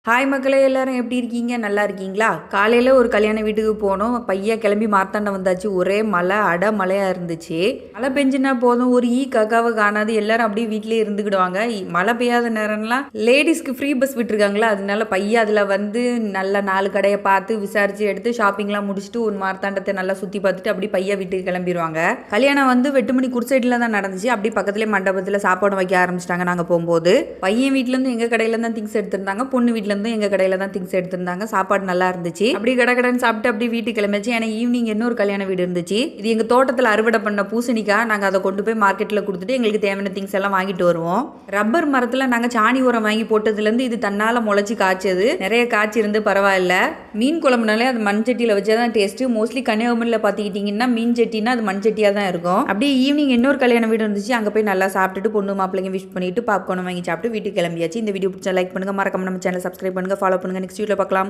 Hi மக்களே, எல்லாரும் எப்படி இருக்கீங்க? நல்லா இருக்கீங்களா? காலையில் ஒரு கல்யாண வீட்டுக்கு போனோம். பையன் கிளம்பி மார்த்தாண்டம் வந்தாச்சு. ஒரே மழை, மழையாக இருந்துச்சு. மழை பெஞ்சுனா போதும், ஒரு காக்காவை காணாது. எல்லாரும் அப்படியே வீட்டிலேயே இருந்துக்கிடுவாங்க. மழை பெய்யாத நேரம்லாம் லேடிஸ்க்கு ஃப்ரீ பஸ் விட்டுருக்காங்களா, அதனால பையன் அதில் வந்து நல்லா 4 கடையை பார்த்து விசாரித்து எடுத்து ஷாப்பிங்லாம் முடிச்சுட்டு ஒரு மார்த்தாண்டத்தை நல்லா சுற்றி பார்த்துட்டு அப்படி பையன் வீட்டுக்கு கிளம்பிடுவாங்க. கல்யாணம் வந்து வெட்டுமணி குர்சைட்டில் தான் நடந்துச்சு. அப்படி பக்கத்துலேயே மண்டபத்தில் சாப்பாடு வைக்க ஆரம்பிச்சிட்டாங்க. நாங்கள் போகும்போது பையன் வீட்டிலேருந்து எங்கள் கடையில் தான் திங்ஸ் எடுத்திருந்தாங்க. பொண்ணு வீட்டில் இருந்து எங்க கடையில தான் திங்ஸ் எடுத்திருந்தாங்க. சாப்பாடு நல்லா இருந்துச்சு. அப்படி கடகடன்னு சாப்பிட்டு அப்படி வீட்டுக்கு கிளம்பிச்சு. ஏன்னா ஈவினிங் இன்னொரு கல்யாண வீடு இருந்துச்சு. இது எங்க தோட்டத்தில் அறுவடை பண்ண பூசணிக்காய். நாங்கள் அதை கொண்டு போய் மார்க்கெட்டில் கொடுத்துட்டு எங்களுக்கு தேவையான திங்ஸ் எல்லாம் வாங்கிட்டு வருவோம். ரப்பர் மரத்தில் நாங்கள் சாணி உரம் வாங்கி போட்டதுலேருந்து இது தன்னால் முளைச்சி காய்ச்சது. நிறைய காய்ச்சி இருந்து பரவாயில்ல. மீன் குழம்புனாலே அது மண் சட்டியில் வச்சாதான் டேஸ்ட். மோஸ்ட்லி கன்னியாகுமரியில் பார்த்துக்கிட்டிங்கன்னா மீன் சட்டினா அது மண் சட்டியாக தான் இருக்கும். அப்படியே ஈவினிங் இன்னொரு கல்யாண வீடு இருந்துச்சு. அங்கே போய் நல்லா சாப்பிட்டுட்டு பொண்ணு மாப்பிள்ளைங்க விஷ் பண்ணிட்டு பாப்கார்ன் வாங்கி சாப்பிட்டு வீட்டுக்கு கிளம்பியாச்சு. இந்த வீடியோ பிடிச்சா லைக் பண்ணுங்க, மறக்காம நம்ம சேனல் சப்ஸ்கிரைப் பண்ணுங்க, ஃபாலோ பண்ணுங்க. நெக்ஸ்ட் வீடியோல பார்க்கலாம்.